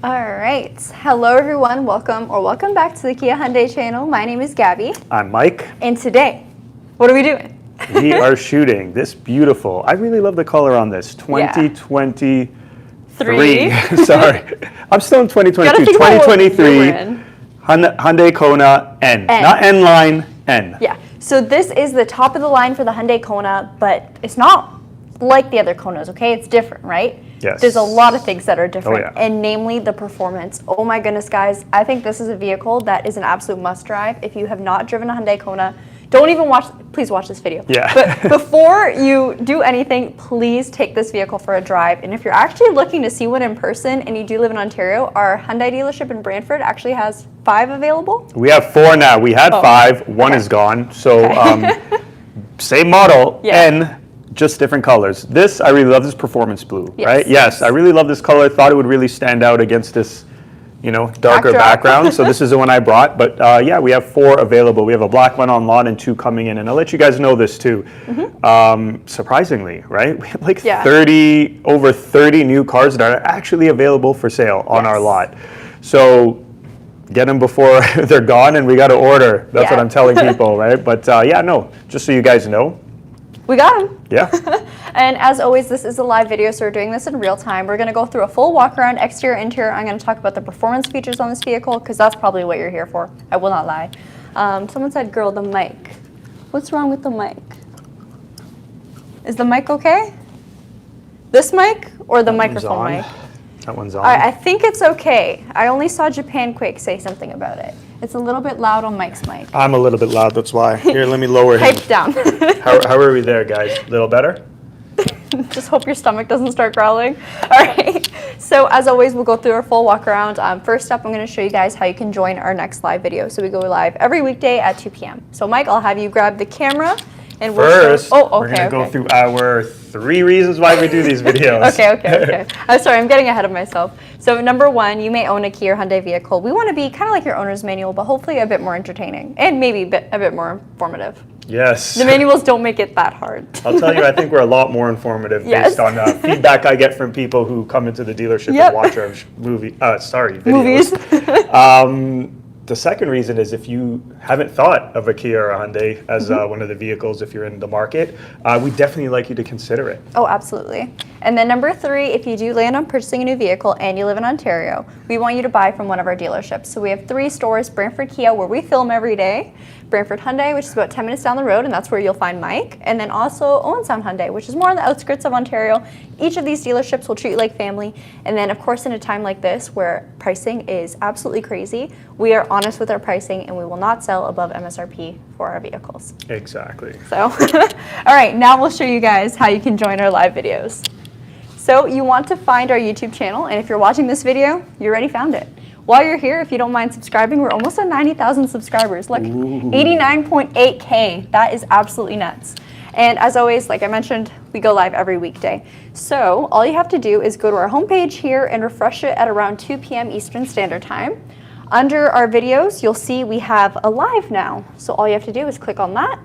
All right. Hello, everyone. Welcome back to the Kia Hyundai channel. My name is Gabby. I'm Mike. And today, what are we doing? We are shooting this beautiful, I really love the color on this, 2023. Sorry. I'm still in 2022. 2023 Hyundai Kona N. Not N line, N. Yeah. So this is the top of the line for the Hyundai Kona, but it's not like the other Konas, okay? It's different, right? Yes. There's a lot of things that are different, and namely the performance. Oh my goodness, guys. I think this is a vehicle that is an absolute must-drive. If you have not driven a Hyundai Kona, don't even please watch this video. Yeah. But before you do anything, please take this vehicle for a drive. And if you're actually looking to see one in person and you do live in Ontario, our Hyundai dealership in Brantford actually has 5 available. We have 4 now. We had 5. One is gone. So same model, N. Just different colors. This, I really love this performance blue, right? Yes, I really love this color. Thought it would really stand out against this, darker background. So this is the one I brought. But yeah, we have 4 available. We have a black one on lot and 2 coming in. And I'll let you guys know this too. Surprisingly, right? We have like over 30 new cars that are actually available for sale on our lot. So get them before they're gone and we got to order. That's what I'm telling people, right? But yeah, no, just so you guys know. We got him. Yeah. And as always, this is a live video, so we're doing this in real time. We're going to go through a full walk around, exterior, interior. I'm going to talk about the performance features on this vehicle because that's probably what you're here for. I will not lie. Someone said, girl, the mic. What's wrong with the mic? Is the mic okay? This mic or the microphone mic? That one's on. I think it's okay. I only saw Japan Quake say something about it. It's a little bit loud on Mike's mic. I'm a little bit loud, that's why. Here, let me lower him. Pipe down. How are we there, guys? A little better? Just hope your stomach doesn't start growling. All right. So as always, we'll go through our full walk around. First up, I'm going to show you guys how you can join our next live video. So we go live every weekday at 2 p.m. So Mike, I'll have you grab the camera. And we're going to go through our 3 reasons why we do these videos. Okay. I'm sorry, I'm getting ahead of myself. So number 1, you may own a Kia or Hyundai vehicle. We want to be kind of like your owner's manual, but hopefully a bit more entertaining and maybe a bit more informative. Yes. The manuals don't make it that hard. I'll tell you, I think we're a lot more informative based on feedback I get from people who come into the dealership and watch our videos. The second reason is if you haven't thought of a Kia or a Hyundai as one of the vehicles, if you're in the market, we definitely like you to consider it. Oh, absolutely. And then number 3, if you do land on purchasing a new vehicle and you live in Ontario, we want you to buy from one of our dealerships. So we have 3 stores, Brantford Kia, where we film every day, Brantford Hyundai, which is about 10 minutes down the road, and that's where you'll find Mike, and then also Owen Sound Hyundai, which is more on the outskirts of Ontario. Each of these dealerships will treat you like family, and then of course in a time like this where pricing is absolutely crazy, we are honest with our pricing and we will not sell above MSRP for our vehicles. Exactly. So, all right, now we'll show you guys how you can join our live videos. So you want to find our YouTube channel, and if you're watching this video, you already found it. While you're here, if you don't mind subscribing, we're almost at 90,000 subscribers. Look, 89.8K. That is absolutely nuts. And as always, like I mentioned, we go live every weekday. So all you have to do is go to our homepage here and refresh it at around 2 p.m. Eastern Standard Time. Under our videos, you'll see we have a live now. So all you have to do is click on that.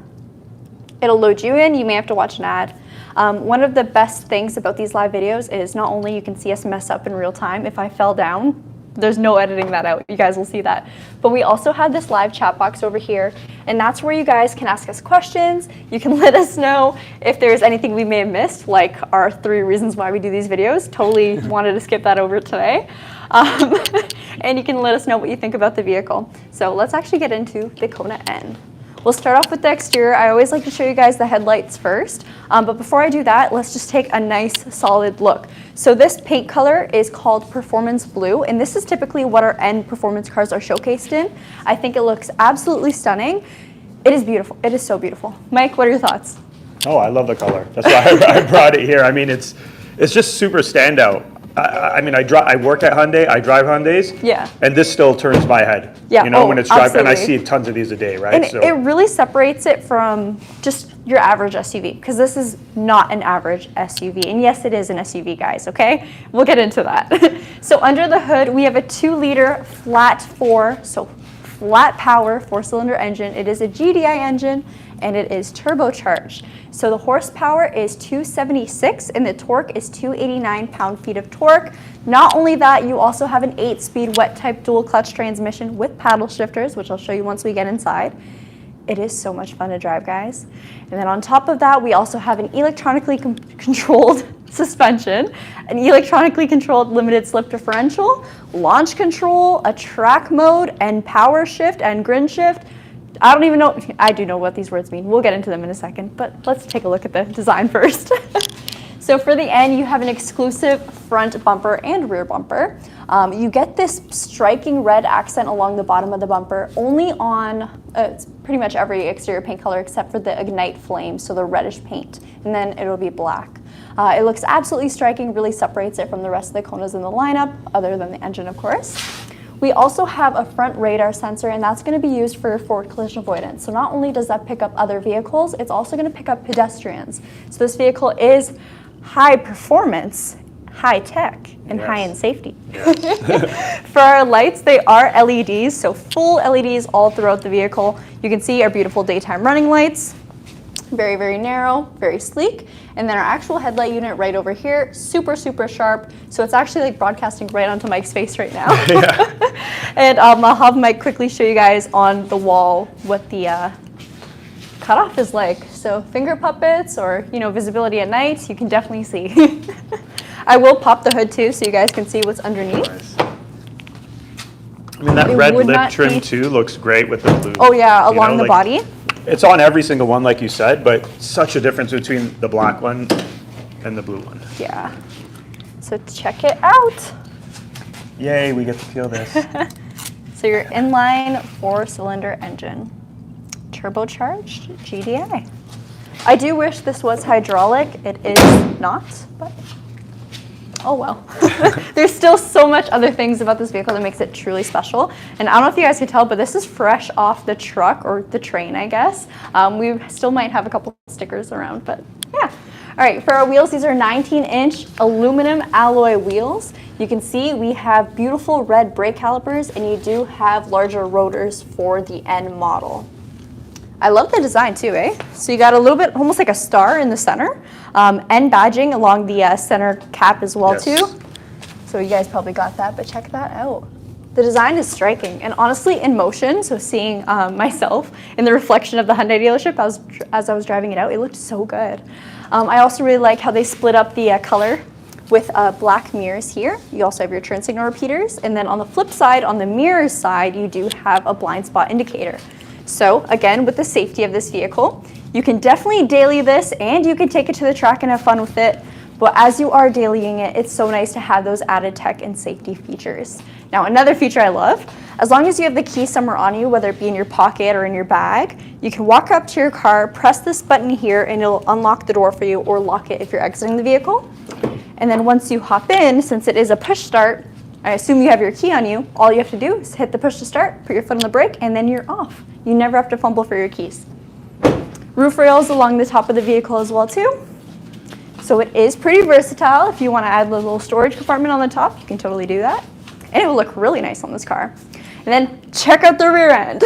It'll load you in. You may have to watch an ad. One of the best things about these live videos is not only you can see us mess up in real time. If I fell down, there's no editing that out. You guys will see that. But we also have this live chat box over here, and that's where you guys can ask us questions. You can let us know if there's anything we may have missed, like our 3 reasons why we do these videos. Totally wanted to skip that over today. And you can let us know what you think about the vehicle. So let's actually get into the Kona N. We'll start off with the exterior. I always like to show you guys the headlights first. But before I do that, let's just take a nice solid look. So this paint color is called Performance Blue, and this is typically what our N performance cars are showcased in. I think it looks absolutely stunning. It is beautiful. It is so beautiful. Mike, what are your thoughts? Oh, I love the color. That's why I brought it here. I mean, it's just super standout. I mean, I work at Hyundai, I drive Hyundais, and this still turns my head. Yeah, when it's driving, and I see tons of these a day, right? And it really separates it from just your average SUV, because this is not an average SUV, and yes, it is an SUV, guys. Okay, we'll get into that. So under the hood, we have a 2-liter flat power 4-cylinder engine. It is a GDI engine, and it is turbocharged. So the horsepower is 276 and the torque is 289 pound-feet of torque. Not only that, you also have an 8-speed wet type dual clutch transmission with paddle shifters, which I'll show you once we get inside. It is so much fun to drive, guys. And then on top of that, we also have an electronically controlled suspension, an electronically controlled limited slip differential, launch control, a track mode, and power shift and Grin shift. I don't even know, I do know what these words mean. We'll get into them in a second, but let's take a look at the design first. So for the N, you have an exclusive front bumper and rear bumper. You get this striking red accent along the bottom of the bumper only on it's pretty much every exterior paint color except for the Ignite Flame, so the reddish paint, and then it'll be black. It looks absolutely striking, really separates it from the rest of the Konas in the lineup, other than the engine, of course. We also have a front radar sensor, and that's going to be used for forward collision avoidance. So not only does that pick up other vehicles, it's also going to pick up pedestrians. So this vehicle is high performance, high tech, and high in safety. Yes. For our lights, they are LEDs, so full LEDs all throughout the vehicle. You can see our beautiful daytime running lights. Very, very narrow, very sleek. And then our actual headlight unit right over here, super, super sharp. So it's actually like broadcasting right onto Mike's face right now. And I'll have Mike quickly show you guys on the wall what the cutoff is like. So finger puppets or, you know, visibility at night, you can definitely see. I will pop the hood too so you guys can see what's underneath. Nice. I mean, that red lip trim too looks great with the blue. Oh yeah, along the body. It's on every single one, like you said, but such a difference between the black one and the blue one. Yeah. So check it out. Yay, we get to feel this. So your inline 4-cylinder engine, turbocharged GDI. I do wish this was hydraulic. It is not, but oh well. There's still so much other things about this vehicle that makes it truly special. And I don't know if you guys can tell, but this is fresh off the truck or the train, I guess. We still might have a couple stickers around, but yeah. All right, for our wheels, these are 19-inch aluminum alloy wheels. You can see we have beautiful red brake calipers, and you do have larger rotors for the N model. I love the design too, eh? So you got a little bit, almost like a star in the center. N badging along the center cap as well too. So you guys probably got that, but check that out. The design is striking, and honestly in motion, so seeing myself in the reflection of the Hyundai dealership as I was driving it out, it looked so good. I also really like how they split up the color with black mirrors here. You also have your turn signal repeaters, and then on the flip side, on the mirrors side, you do have a blind spot indicator. So again, with the safety of this vehicle, you can definitely daily this and you can take it to the track and have fun with it. But as you are dailying it, it's so nice to have those added tech and safety features. Now, another feature I love, as long as you have the key somewhere on you, whether it be in your pocket or in your bag, you can walk up to your car, press this button here, and it'll unlock the door for you or lock it if you're exiting the vehicle. And then once you hop in, since it is a push start, I assume you have your key on you, all you have to do is hit the push to start, put your foot on the brake, and then you're off. You never have to fumble for your keys. Roof rails along the top of the vehicle as well too. So it is pretty versatile. If you want to add a little storage compartment on the top, you can totally do that. And it will look really nice on this car. And then check out the rear end.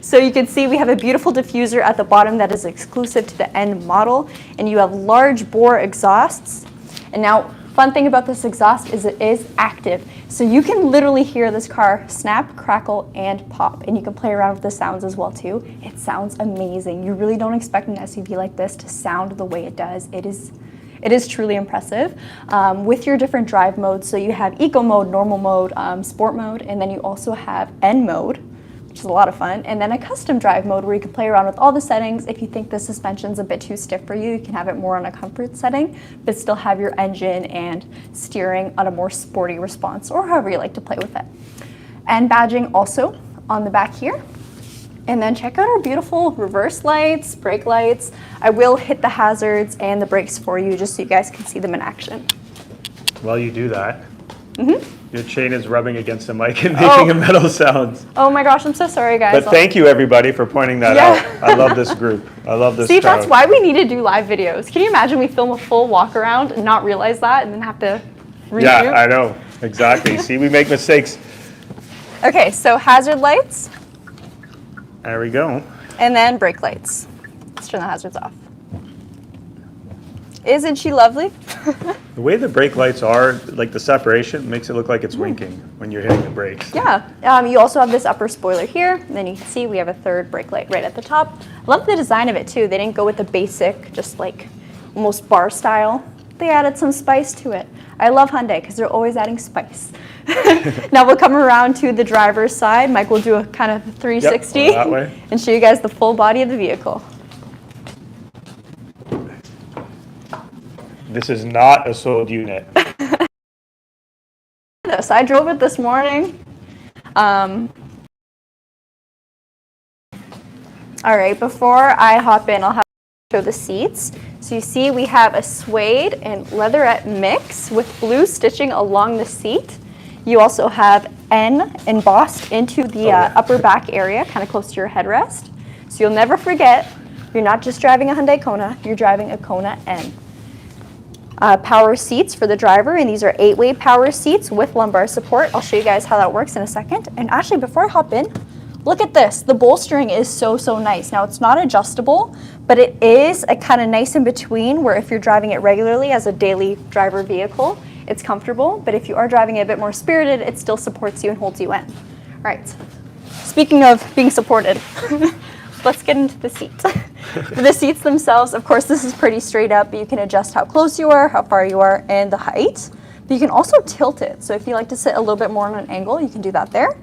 So you can see we have a beautiful diffuser at the bottom that is exclusive to the N model, and you have large bore exhausts. And now, fun thing about this exhaust is it is active. So you can literally hear this car snap, crackle, and pop. And you can play around with the sounds as well too. It sounds amazing. You really don't expect an SUV like this to sound the way it does. It is truly impressive with your different drive modes. So you have eco mode, normal mode, sport mode, and then you also have N mode, which is a lot of fun, and then a custom drive mode where you can play around with all the settings. If you think the suspension's a bit too stiff for you, you can have it more on a comfort setting, but still have your engine and steering on a more sporty response, or however you like to play with it. And badging also on the back here. And then check out our beautiful reverse lights, brake lights. I will hit the hazards and the brakes for you just so you guys can see them in action. While you do that, your chain is rubbing against the mic and making a metal sound. Oh my gosh, I'm so sorry, guys. But thank you, everybody, for pointing that out. I love this group. I love this See, crowd. that's why we need to do live videos. Can you imagine we film a full walk around and not realize that and then have to reshoot? Yeah, I know. Exactly. See, we make mistakes. Okay, so hazard lights. There we go. And then brake lights. Let's turn the hazards off. Isn't she lovely? The way the brake lights are, like the separation, makes it look like it's winking when you're hitting the brakes. Yeah. You also have this upper spoiler here. And then you can see we have a third brake light right at the top. I love the design of it too. They didn't go with the basic, just like almost bar style. They added some spice to it. I love Hyundai because they're always adding spice. Now we'll come around to the driver's side. Mike will do a kind of 360 that way. And show you guys the full body of the vehicle. This is not a sold unit. This, I drove it this morning. All right, before I hop in, I'll have to show the seats. So you see we have a suede and leatherette mix with blue stitching along the seat. You also have N embossed into the upper back area, kind of close to your headrest. So you'll never forget, you're not just driving a Hyundai Kona, you're driving a Kona N. Power seats for the driver, and these are 8-way power seats with lumbar support. I'll show you guys how that works in a second. And actually, before I hop in, look at this. The bolstering is so nice. Now, it's not adjustable, but it is a kind of nice in between where if you're driving it regularly as a daily driver vehicle, it's comfortable. But if you are driving it a bit more spirited, it still supports you and holds you in. All right. Speaking of being supported, let's get into the seat. For the seats themselves, of course, this is pretty straight up, but you can adjust how close you are, how far you are, and the height. But you can also tilt it. So if you like to sit a little bit more on an angle, you can do that there.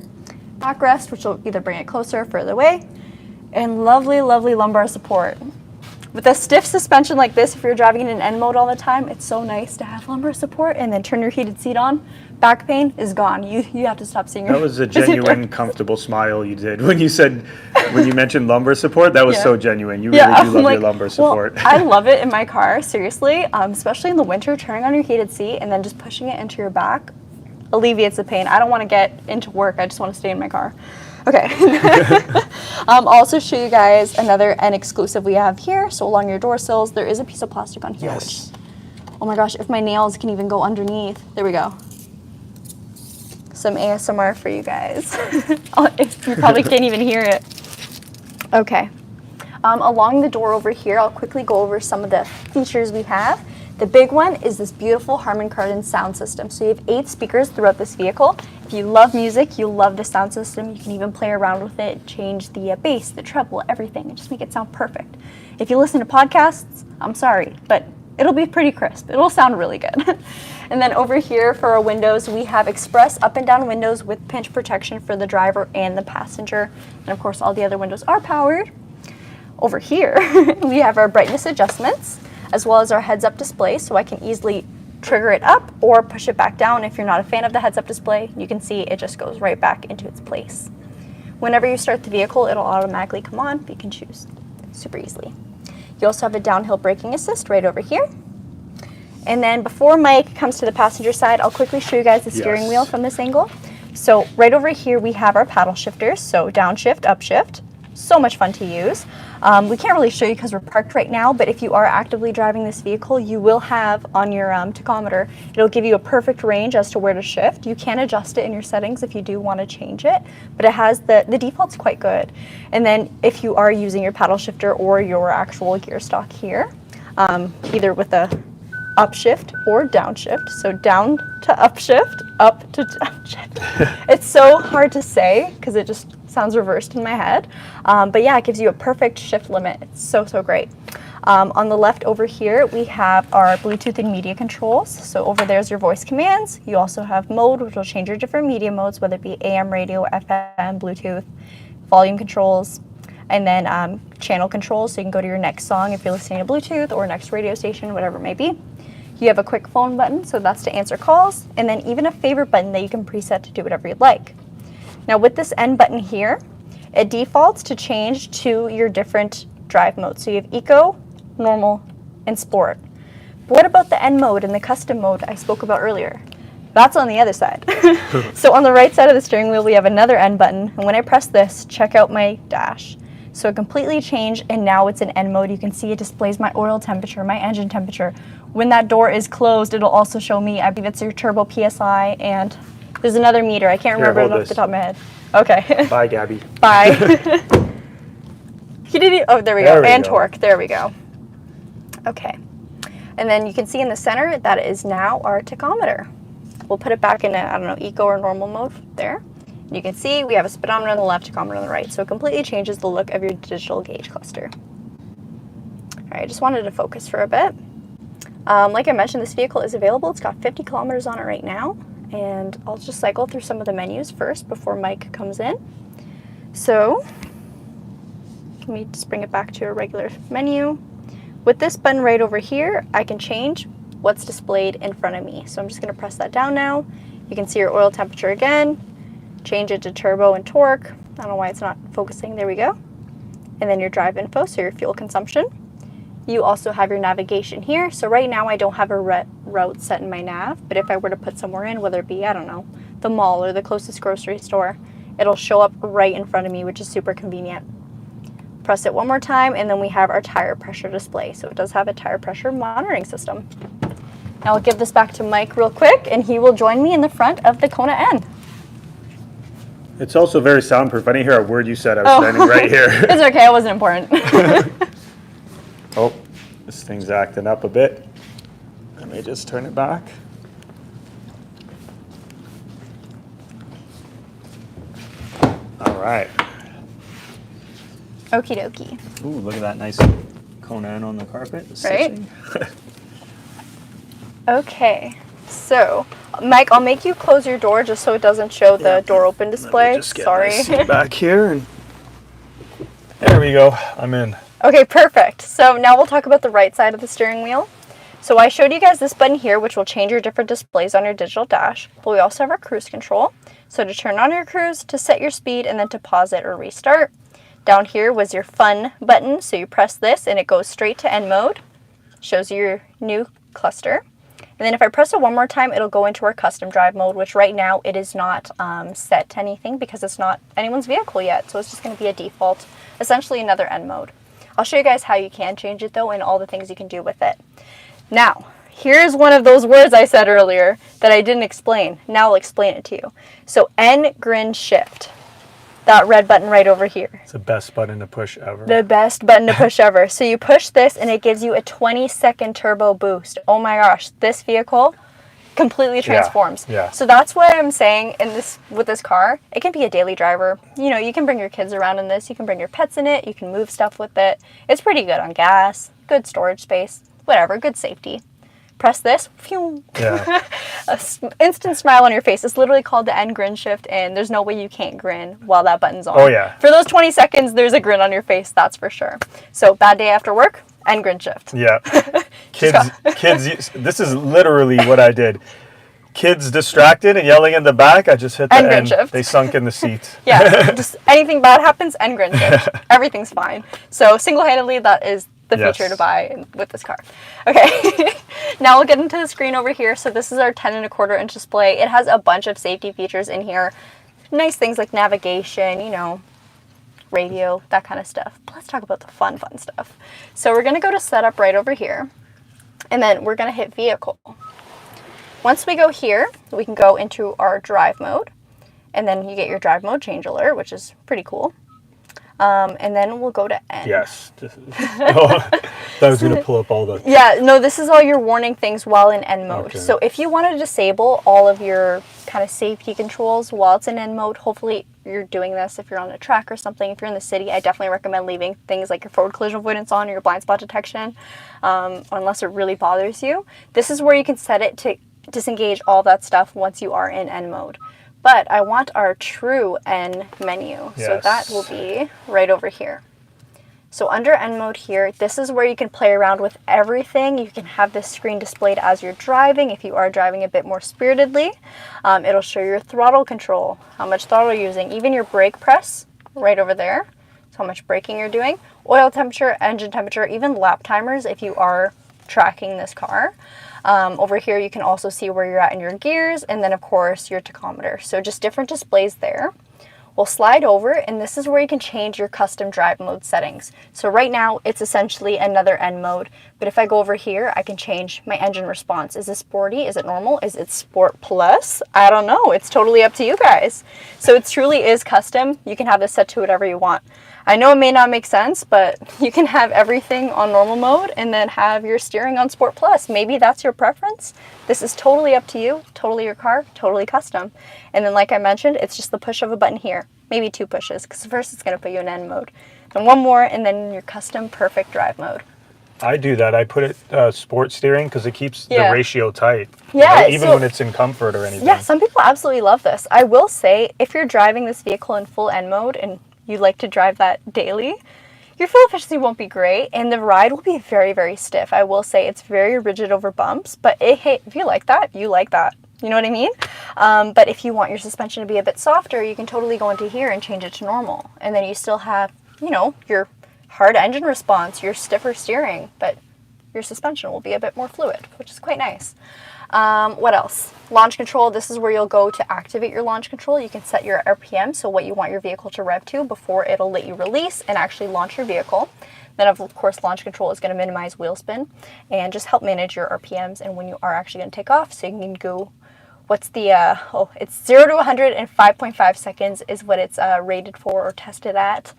Backrest, which will either bring it closer or further away. And lovely, lovely lumbar support. With a stiff suspension like this, if you're driving in an N mode all the time, it's so nice to have lumbar support and then turn your heated seat on. Back pain is gone. You have to stop seeing your... That was a genuine, comfortable smile you did when you mentioned lumbar support. That was so genuine. You really do love your lumbar support. Well, I love it in my car, seriously, especially in the winter, turning on your heated seat and then just pushing it into your back alleviates the pain. I don't want to get into work. I just want to stay in my car. Okay. I'll also show you guys another N exclusive we have here. So along your door sills, there is a piece of plastic on here. Yes. Which, oh my gosh, if my nails can even go underneath. There we go. Some ASMR for you guys. You probably can't even hear it. Okay. Along the door over here, I'll quickly go over some of the features we have. The big one is this beautiful Harman Kardon sound system. So you have 8 speakers throughout this vehicle. If you love music, you love the sound system. You can even play around with it, change the bass, the treble, everything, and just make it sound perfect. If you listen to podcasts, I'm sorry, but it'll be pretty crisp. It'll sound really good. And then over here for our windows, we have express up and down windows with pinch protection for the driver and the passenger. And of course, all the other windows are powered. Over here, we have our brightness adjustments, as well as our heads-up display, so I can easily trigger it up or push it back down. If you're not a fan of the heads-up display, you can see it just goes right back into its place. Whenever you start the vehicle, it'll automatically come on, but you can choose super easily. You also have a downhill braking assist right over here. And then before Mike comes to the passenger side, I'll quickly show you guys the steering wheel from this angle. So right over here, we have our paddle shifters, so downshift, upshift. So much fun to use. We can't really show you because we're parked right now, but if you are actively driving this vehicle, you will have on your tachometer, it'll give you a perfect range as to where to shift. You can adjust it in your settings if you do want to change it, but it has the default's quite good. And then if you are using your paddle shifter or your actual gear stock here, either with a upshift or downshift, so down to upshift, up to downshift. It's so hard to say because it just sounds reversed in my head. But yeah, it gives you a perfect shift limit. It's so great. On the left over here, we have our Bluetooth and media controls. So over there's your voice commands. You also have mode, which will change your different media modes, whether it be AM, radio, FM, Bluetooth, volume controls, and then channel controls. So you can go to your next song if you're listening to Bluetooth or next radio station, whatever it may be. You have a quick phone button, so that's to answer calls, and then even a favorite button that you can preset to do whatever you'd like. Now with this N button here, it defaults to change to your different drive modes. So you have Eco, Normal, and Sport. But what about the N mode and the custom mode I spoke about earlier? That's on the other side. So on the right side of the steering wheel, we have another N button, and when I press this, check out my dash. So it completely changed, and now it's in N mode. You can see it displays my oil temperature, my engine temperature. When that door is closed, it'll also show me, I believe it's your turbo PSI, and there's another meter. I can't remember it off the top of my head. Okay. Bye, Gabby. Bye. He didn't. Oh, there we go. And torque. There we go. Okay. And then you can see in the center that is now our tachometer. We'll put it back in, I don't know, eco or normal mode there. You can see we have a speedometer on the left, tachometer on the right. So it completely changes the look of your digital gauge cluster. All right, I just wanted to focus for a bit. Like I mentioned, this vehicle is available. It's got 50 kilometers on it right now. And I'll just cycle through some of the menus first before Mike comes in. So let me just bring it back to a regular menu. With this button right over here, I can change what's displayed in front of me. So I'm just going to press that down now. You can see your oil temperature again, change it to turbo and torque. I don't know why it's not focusing. There we go. And then your drive info, so your fuel consumption. You also have your navigation here. So right now I don't have a route set in my nav, but if I were to put somewhere in, whether it be, I don't know, the mall or the closest grocery store, it'll show up right in front of me, which is super convenient. Press it one more time, and then we have our tire pressure display. So it does have a tire pressure monitoring system. Now I'll give this back to Mike real quick, and he will join me in the front of the Kona N. It's also very soundproof. I didn't hear a word you said. I was standing right here. It's okay. It wasn't important. Oh, this thing's acting up a bit. Let me just turn it back. All right. Okie dokie. Ooh, look at that nice Kona N on the carpet. Right? Okay. So, Mike, I'll make you close your door just so it doesn't show the door open display. Let me just get Sorry. my seat back here, and there we go. I'm in. Okay, perfect. So now we'll talk about the right side of the steering wheel. So I showed you guys this button here, which will change your different displays on your digital dash. But we also have our cruise control. So to turn on your cruise, to set your speed, and then to pause it or restart. Down here was your fun button. So you press this and it goes straight to N mode. Shows you your new cluster. And then if I press it one more time, it'll go into our custom drive mode, which right now it is not set to anything because it's not anyone's vehicle yet. So it's just going to be a default, essentially another N mode. I'll show you guys how you can change it though and all the things you can do with it. Now, here's one of those words I said earlier that I didn't explain. Now I'll explain it to you. So N, Grin, Shift. That red button right over here. It's the best button to push ever. The best button to push ever. So you push this and it gives you a 20-second turbo boost. Oh my gosh, this vehicle completely transforms. Yeah. So that's what I'm saying with this car. It can be a daily driver. You know, you can bring your kids around in this. You can bring your pets in it. You can move stuff with it. It's pretty good on gas, good storage space, whatever, good safety. Press this, phew. Yeah. Instant smile on your face. It's literally called the N Grin Shift, and there's no way you can't grin while that button's on. Oh yeah. For those 20 seconds, there's a grin on your face, that's for sure. So bad day after work, N Grin Shift. Yeah. Kids, this is literally what I did. Kids distracted and yelling in the back, I just hit the N. N. They sunk in the seat. Yeah, just anything bad happens, N Grin Shift. Everything's fine. So single-handedly, that is the feature to buy with this car. Okay, now we'll get into the screen over here. So this is our 10.25 inch display. It has a bunch of safety features in here. Nice things like navigation, you know, radio, that kind of stuff. But let's talk about the fun stuff. So we're gonna go to setup right over here, and then we're gonna hit vehicle. Once we go here, we can go into our drive mode, and then you get your drive mode change alert, which is pretty cool. And then we'll go to N. Yes. Thought I was going to pull up all the... Yeah, no, this is all your warning things while in N mode. Okay. So if you want to disable all of your kind of safety controls while it's in N mode, hopefully you're doing this if you're on a track or something. If you're in the city, I definitely recommend leaving things like your forward collision avoidance on or your blind spot detection, unless it really bothers you. This is where you can set it to disengage all that stuff once you are in N mode. But I want our true N menu. Yes. So that will be right over here. So under N mode here, this is where you can play around with everything. You can have this screen displayed as you're driving if you are driving a bit more spiritedly. It'll show your throttle control, how much throttle you're using, even your brake press right over there. So how much braking you're doing, oil temperature, engine temperature, even lap timers if you are tracking this car. Over here, you can also see where you're at in your gears, and then of course your tachometer. So just different displays there. We'll slide over, and this is where you can change your custom drive mode settings. So right now, it's essentially another N mode, but if I go over here, I can change my engine response. Is it sporty? Is it normal? Is it sport plus? I don't know. It's totally up to you guys. So it truly is custom. You can have this set to whatever you want. I know it may not make sense, but you can have everything on normal mode and then have your steering on Sport Plus. Maybe that's your preference. This is totally up to you, totally your car, totally custom. And then like I mentioned, it's just the push of a button here, maybe 2 pushes, because first it's going to put you in N mode. Then 1 more, and then your custom perfect drive mode. I do that. I put it sport steering because it keeps the ratio tight. Yeah, even when it's in comfort or anything. Yeah, some people absolutely love this. I will say, if you're driving this vehicle in full N mode and you like to drive that daily, your fuel efficiency won't be great, and the ride will be very, very stiff. I will say it's very rigid over bumps, but hey, if you like that, you like that. You know what I mean? But if you want your suspension to be a bit softer, you can totally go into here and change it to normal. And then you still have, you know, your hard engine response, your stiffer steering, but your suspension will be a bit more fluid, which is quite nice. What else? Launch control. This is where you'll go to activate your launch control. You can set your RPM, so what you want your vehicle to rev to before it'll let you release and actually launch your vehicle. Then of course launch control is going to minimize wheel spin and just help manage your RPMs and when you are actually going to take off, so you can go, what's the, it's 0 to 100 in 5.5 seconds is what it's rated for or tested at.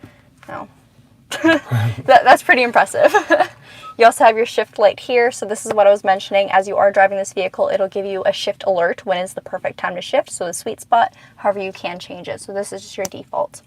No. That's pretty impressive. You also have your shift light here, so this is what I was mentioning. As you are driving this vehicle, it'll give you a shift alert when is the perfect time to shift, so the sweet spot. However, you can change it, so this is just your default.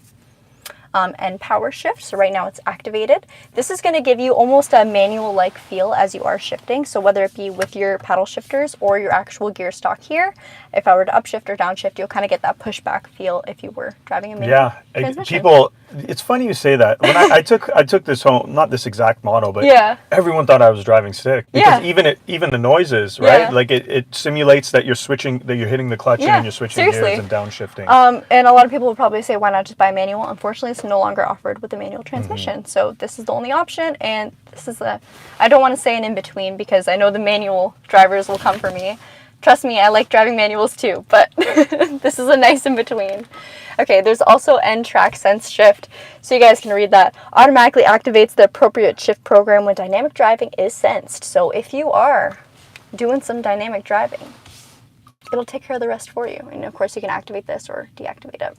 And power shift, so right now it's activated. This is going to give you almost a manual-like feel as you are shifting, so whether it be with your paddle shifters or your actual gear stock here, if I were to upshift or downshift, you'll kind of get that pushback feel if you were driving a manual transmission. People, it's funny you say that. When I took this home, not this exact model, but everyone thought I was driving stick. Because even the noises, right? Like it simulates that you're switching, that you're hitting the clutch and you're switching gears and downshifting. And a lot of people will probably say, why not just buy a manual? Unfortunately, it's no longer offered with the manual transmission. So this is the only option, and this is I don't want to say an in-between because I know the manual drivers will come for me. Trust me, I like driving manuals too, but this is a nice in-between. Okay, there's also N-Track Sense Shift, so you guys can read that. Automatically activates the appropriate shift program when dynamic driving is sensed. So if you are doing some dynamic driving, it'll take care of the rest for you. And of course, you can activate this or deactivate it.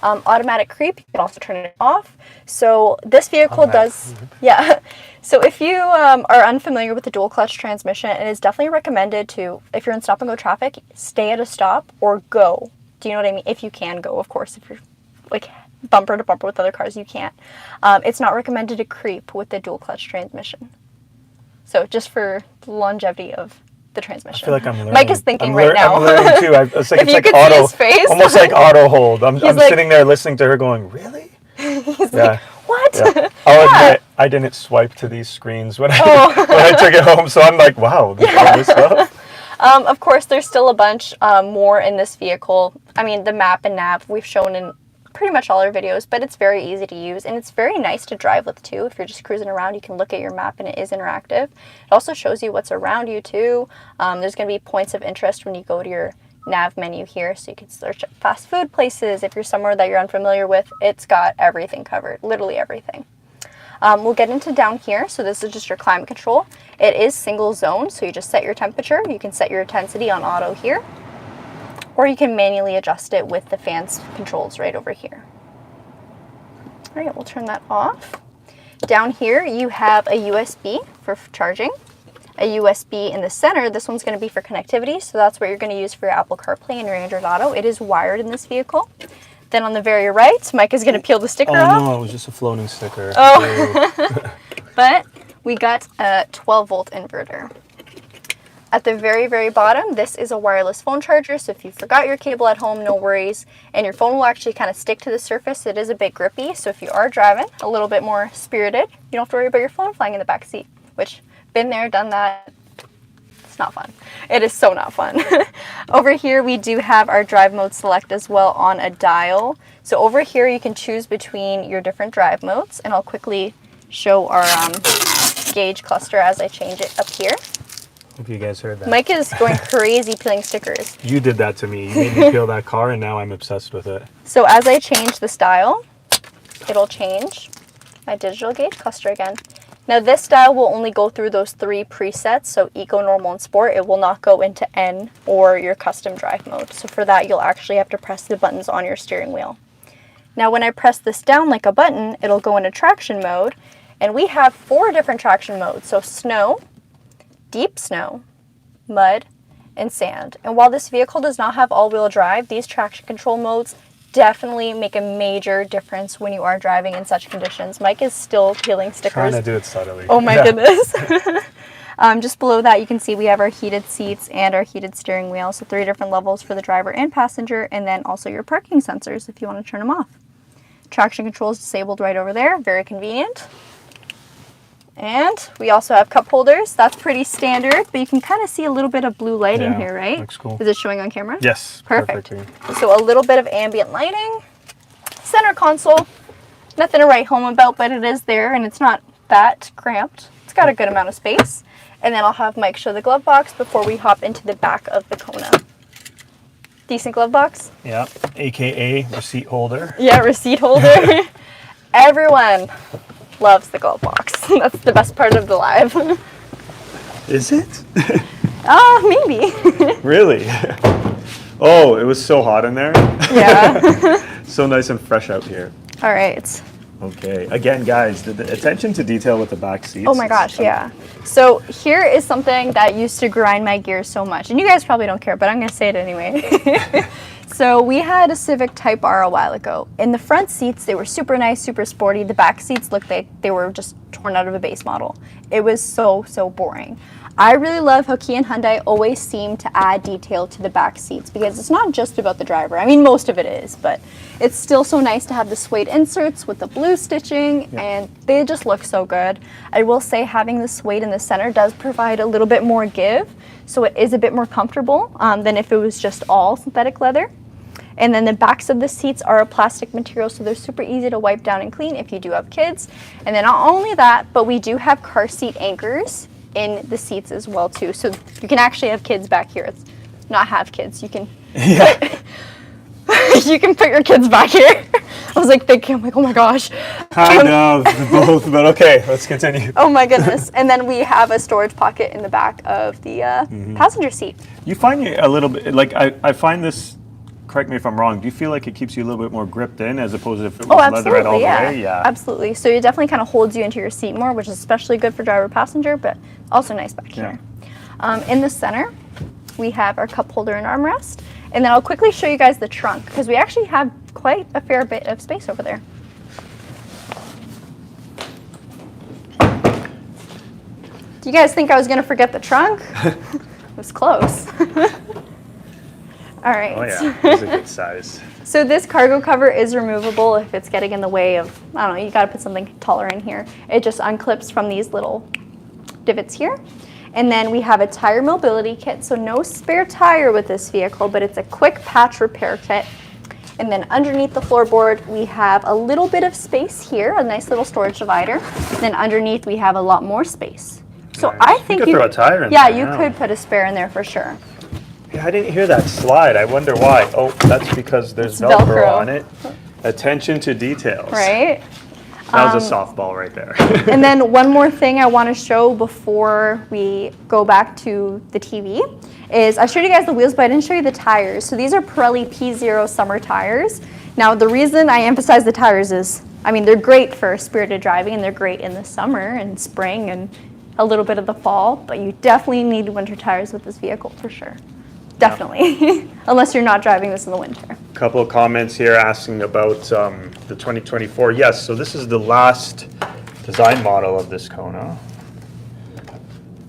Automatic creep, you can also turn it off. So this vehicle does, so if you are unfamiliar with the dual clutch transmission, it is definitely recommended to, if you're in stop and go traffic, stay at a stop or go. Do you know what I mean? If you can go, of course. If you're like bumper to bumper with other cars, you can't. It's not recommended to creep with the dual clutch transmission. So just for the longevity of the transmission. I feel like I'm learning. Mike is thinking right now. I'm learning too. It's like, if you it's like could auto, see his face. almost like auto hold. I'm like, sitting there listening to her going, really? He's like, what? Yeah. I'll admit, I didn't swipe to these screens when I took it home, so I'm like, wow, all this stuff. Of course, there's still a bunch more in this vehicle. I mean, the map and nav we've shown in pretty much all our videos, but it's very easy to use and it's very nice to drive with too. If you're just cruising around, you can look at your map and it is interactive. It also shows you what's around you too. There's going to be points of interest when you go to your nav menu here, so you can search fast food places. If you're somewhere that you're unfamiliar with, it's got everything covered, literally everything. We'll get into down here. So this is just your climate control. It is single zone, so you just set your temperature. You can set your intensity on auto here, or you can manually adjust it with the fans controls right over here. All right, we'll turn that off. Down here, you have a USB for charging, a USB in the center. This one's going to be for connectivity, so that's what you're going to use for your Apple CarPlay and your Android Auto. It is wired in this vehicle. Then on the very right, Mike is going to peel the sticker off. Oh no, it was just a floating sticker. Oh. But we got a 12-volt inverter. At the very, very bottom, this is a wireless phone charger, so if you forgot your cable at home, no worries. And your phone will actually kind of stick to the surface. It is a bit grippy, so if you are driving a little bit more spirited, you don't have to worry about your phone flying in the back seat, which, been there, done that. It's not fun. It is so not fun. Over here, we do have our drive mode select as well on a dial. So over here, you can choose between your different drive modes, and I'll quickly show our gauge cluster as I change it up here. Hope you guys heard that. Mike is going crazy peeling stickers. You did that to me. You made me peel that car, and now I'm obsessed with it. So as I change the style, it'll change my digital gauge cluster again. Now this style will only go through those 3 presets, so Eco, Normal, and Sport. It will not go into N or your custom drive mode. So for that, you'll actually have to press the buttons on your steering wheel. Now when I press this down like a button, it'll go into traction mode. And we have 4 different traction modes. So snow, deep snow, mud, and sand. And while this vehicle does not have all-wheel drive, these traction control modes definitely make a major difference when you are driving in such conditions. Mike is still peeling stickers. Trying to do it subtly. Oh my goodness. Just below that, you can see we have our heated seats and our heated steering wheel. So 3 different levels for the driver and passenger, and then also your parking sensors if you want to turn them off. Traction control is disabled right over there. Very convenient. And we also have cup holders. That's pretty standard, but you can kind of see a little bit of blue lighting here, right? Looks cool. Is it showing on camera? Yes. Perfect. Perfectly. So a little bit of ambient lighting. Center console. Nothing to write home about, but it is there, and it's not that cramped. It's got a good amount of space. And then I'll have Mike show the glove box before we hop into the back of the Kona. Decent glove box? Yeah, AKA receipt holder. Yeah, receipt holder. Everyone loves the glove box. That's the best part of the live. Is it? Maybe. Really? Oh, it was so hot in there. Yeah. So nice and fresh out here. All right. Okay. Again, guys, the attention to detail with the back seats. Oh my gosh, yeah. So here is something that used to grind my gears so much. And you guys probably don't care, but I'm going to say it anyway. So we had a Civic Type R a while ago. In the front seats, they were super nice, super sporty. The back seats looked like they were just torn out of a base model. It was so boring. I really love how Kia and Hyundai always seem to add detail to the back seats because it's not just about the driver. I mean, most of it is, but it's still so nice to have the suede inserts with the blue stitching, and they just look so good. I will say having the suede in the center does provide a little bit more give, so it is a bit more comfortable than if it was just all synthetic leather. And then the backs of the seats are a plastic material, so they're super easy to wipe down and clean if you do have kids. And then not only that, but we do have car seat anchors in the seats as well too. So you can actually have kids back here. It's not have kids. You can you can put your kids back here. I was like thinking, I'm like, oh my gosh. Kind of both, but okay, let's continue. Oh my goodness. And then we have a storage pocket in the back of the passenger seat. You find it a little bit, like I find this, correct me if I'm wrong, do you feel like it keeps you a little bit more gripped in as opposed to if it was leatherette all the way? Yeah, absolutely. So it definitely kind of holds you into your seat more, which is especially good for driver passenger, but also nice back here. In the center, we have our cup holder and armrest. And then I'll quickly show you guys the trunk because we actually have quite a fair bit of space over there. Do you guys think I was going to forget the trunk? It was close. All right. Oh yeah, it's a good size. So this cargo cover is removable if it's getting in the way of, I don't know, you got to put something taller in here. It just unclips from these little divots here. And then we have a tire mobility kit, so no spare tire with this vehicle, but it's a quick patch repair kit. And then underneath the floorboard, we have a little bit of space here, a nice little storage divider. And then underneath, we have a lot more space. So nice. I think you could throw a tire in there. there. Yeah, you could put a spare in there for sure. Yeah, I didn't hear that slide. I wonder why. Oh, that's because there's Velcro on it. Attention to details. Right? That was a softball right there. And then one more thing I want to show before we go back to the TV is I showed you guys the wheels, but I didn't show you the tires. So these are Pirelli P0 summer tires. Now the reason I emphasize the tires is, I mean, they're great for spirited driving and they're great in the summer and spring and a little bit of the fall, but you definitely need winter tires with this vehicle for sure. Definitely, unless you're not driving this in the winter. A couple of comments here asking about the 2024. Yes, so this is the last design model of this Kona.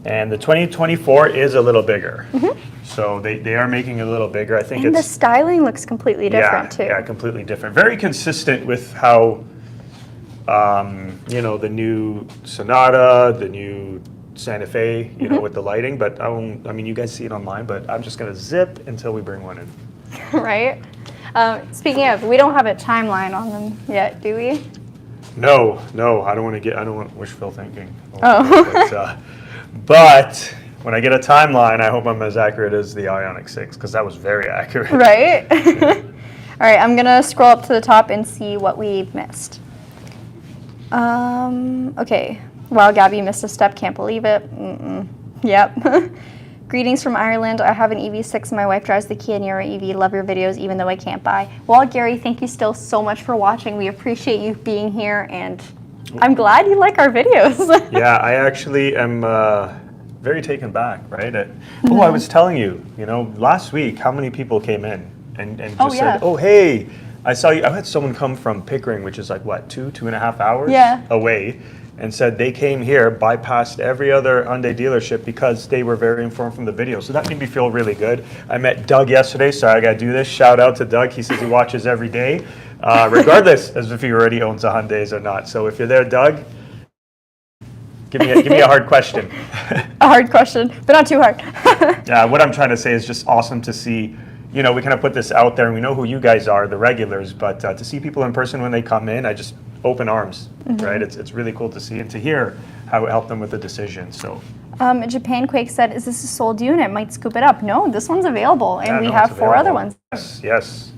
And the 2024 is a little bigger. So they are making it a little bigger. I think and the styling looks completely different too. Yeah, completely different. Very consistent with how, you know, the new Sonata, the new Santa Fe, you know, with the lighting, but I mean, you guys see it online, but I'm just gonna zip until we bring one in. Right. Speaking of, we don't have a timeline on them yet, do we? No, I don't want wishful thinking. But when I get a timeline, I hope I'm as accurate as the Ioniq 6, because that was very accurate. Right. All right, I'm gonna scroll up to the top and see what we've missed. Okay. Wow, Gabby missed a step. Can't believe it. Yep. Greetings from Ireland. I have an EV6. My wife drives the Kia Niro EV. Love your videos, even though I can't buy. Well, Gary, thank you still so much for watching. We appreciate you being here, and I'm glad you like our videos. Yeah, I actually am very taken back, right? Oh, I was telling you, last week, how many people came in and just said, oh, hey, I saw you. I had someone come from Pickering, which is like, what, 2.5 hours away, and said they came here, bypassed every other Hyundai dealership because they were very informed from the video. So that made me feel really good. I met Doug yesterday. Sorry, I got to do this. Shout out to Doug. He says he watches every day, regardless as if he already owns a Hyundais or not. So if you're there, Doug, give me a hard question. A hard question, but not too hard. Yeah, what I'm trying to say is just awesome to see. We kind of put this out there, and we know who you guys are, the regulars, but to see people in person when they come in, I just open arms, right? It's really cool to see and to hear how it helped them with the decision. So, Japan Quake said, "Is this a sold unit? Might scoop it up." No, this one's available, and we have 4 other ones. Yes.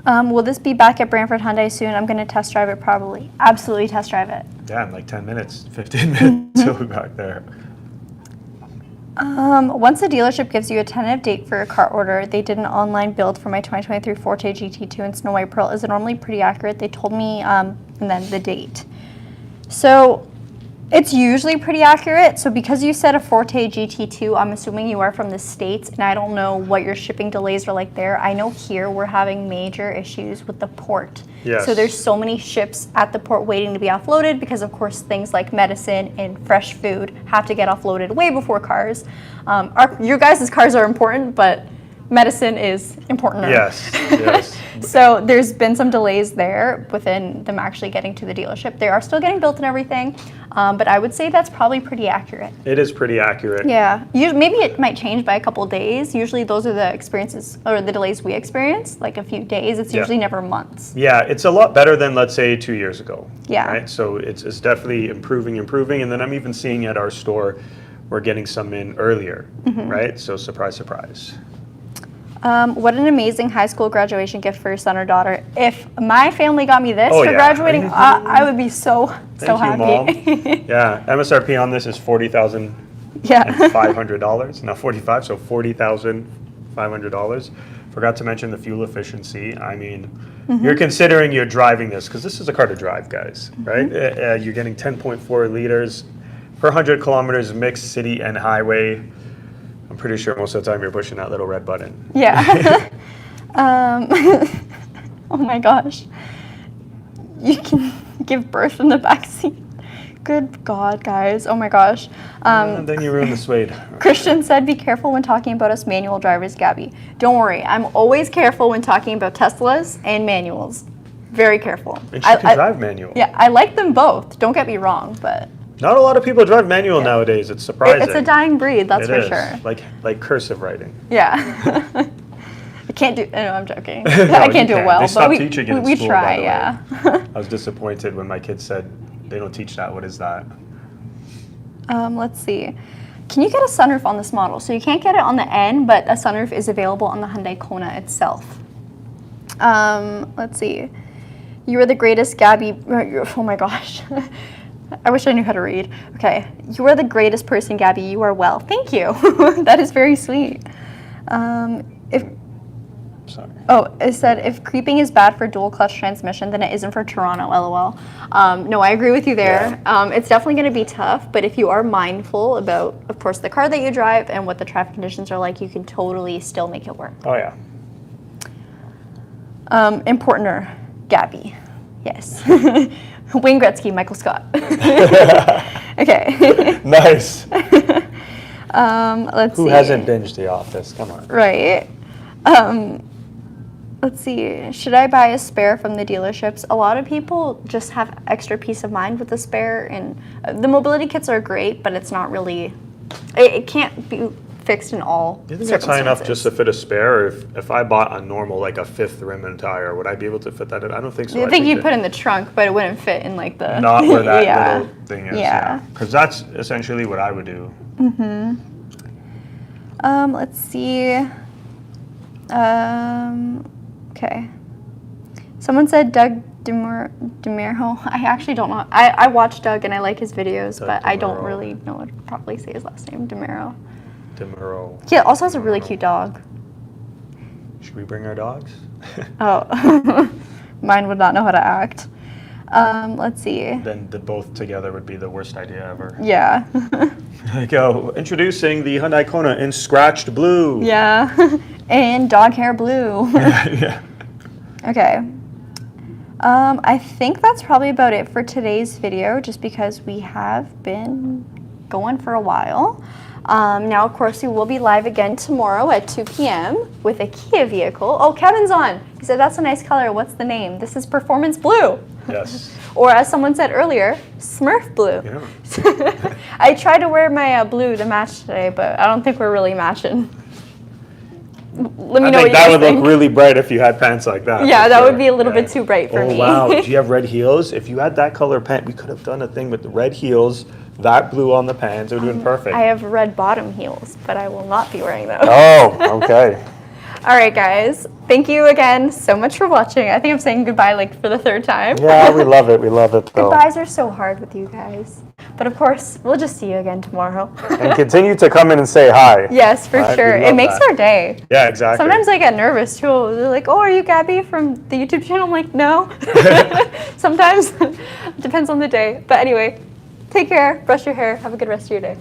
Will this be back at Brantford Hyundai soon? I'm going to test drive it probably. Absolutely test drive it. Yeah, in like 10 minutes, 15 minutes, we'll be back there. Once a dealership gives you a tentative date for a car order, they did an online build for my 2023 Forte GT2 and Snow White Pearl. Is it normally pretty accurate? They told me, and then the date. So it's usually pretty accurate. So because you said a Forte GT2, I'm assuming you are from the States, and I don't know what your shipping delays are like there. I know here we're having major issues with the port. Yes. So there's so many ships at the port waiting to be offloaded because, of course, things like medicine and fresh food have to get offloaded way before cars. Your guys' cars are important, but medicine is important. Yes. So there's been some delays there within them actually getting to the dealership. They are still getting built and everything, but I would say that's probably pretty accurate. It is pretty accurate. Yeah. Maybe it might change by a couple of days. Usually those are the experiences or the delays we experience, like a few days. It's usually never months. Yeah, it's a lot better than, let's say, 2 years ago. Yeah. Right? So it's definitely improving. And then I'm even seeing at our store, we're getting some in earlier, right? So surprise, surprise. What an amazing high school graduation gift for your son or daughter. If my family got me this for graduating, I would be so happy. Thank you, Mom. Yeah, MSRP on this is $40,500. Not 45, so $40,500. Forgot to mention the fuel efficiency. I mean, you're considering you're driving this, because this is a car to drive, guys, right? You're getting 10.4 liters per 100 kilometers mixed city and highway. I'm pretty sure most of the time you're pushing that little red button. Yeah. Oh my gosh. You can give birth in the back seat. Good God, guys. Oh my gosh. And then you ruin the suede. Christian said, be careful when talking about us manual drivers, Gabby. Don't worry. I'm always careful when talking about Teslas and manuals. Very careful. And she can drive manual. Yeah, I like them both. Don't get me wrong, but... Not a lot of people drive manual nowadays. It's surprising. It's a dying breed, that's for sure. Like cursive writing. Yeah. I can't do. No, I'm joking. I can't do it well, but we try. Yeah. I was disappointed when my kids said they don't teach that. What is that? Let's see. Can you get a sunroof on this model? So you can't get it on the N, but a sunroof is available on the Hyundai Kona itself. Let's see. You are the greatest, Gabby. Oh my gosh. I wish I knew how to read. Okay. You are the greatest person, Gabby. You are well. Thank you. That is very sweet. It said, if creeping is bad for dual clutch transmission, then it isn't for Toronto, LOL. No, I agree with you there. Yeah. It's definitely going to be tough, but if you are mindful about, of course, the car that you drive and what the traffic conditions are like, you can totally still make it work. Oh, yeah. Importanter, Gabby. Yes. Wayne Gretzky, Michael Scott. Okay. Nice. Let's see. Who hasn't binged The Office? Come on. Right. Let's see. Should I buy a spare from the dealerships? A lot of people just have extra peace of mind with the spare, and the mobility kits are great, but it's not really. It can't be fixed in all Do you think it's high enough just to fit a spare? Or if I bought a normal, like a 5th rim and tire, would I be able to fit that in? I don't think so. I think you'd put it in the trunk, but it wouldn't fit in like the... Not where that little thing is. Yeah. Because that's essentially what I would do. Let's see. Okay. Someone said Doug DeMuro. I actually don't know. I watch Doug and I like his videos, but I don't really know what to probably say his last name. DeMuro. Demuro. He also has a really cute dog. Should we bring our dogs? Oh, mine would not know how to act. Let's see. Then the both together would be the worst idea ever. Yeah. There you go. Introducing the Hyundai Kona in scratched blue. Yeah. And dog hair blue. Yeah. Okay. I think that's probably about it for today's video, just because we have been going for a while. Now, of course, we will be live again tomorrow at 2 p.m. with a Kia vehicle. Oh, Kevin's on. He said, that's a nice color. What's the name? This is Performance Blue. Yes. Or as someone said earlier, Smurf Blue. Yeah. I tried to wear my blue to match today, but I don't think we're really matching. Let me know what you guys think. I think that would look really bright if you had pants like that. Yeah, that would be a little bit too bright for me. Oh, wow. Do you have red heels? If you had that color pant, we could have done a thing with the red heels, that blue on the pants. It would have been perfect. I have red bottom heels, but I will not be wearing those. Oh, okay. All right, guys. Thank you again so much for watching. I think I'm saying goodbye like for the third time. Yeah, we love it. We love it, though. Goodbyes are so hard with you guys. But of course, we'll just see you again tomorrow. And continue to come in and say hi. Yes, for sure. It makes our day. Yeah, exactly. Sometimes I get nervous too. They're like, oh, are you Gabby from the YouTube channel? I'm like, no. Sometimes. Depends on the day. But anyway, take care, brush your hair, have a good rest of your day.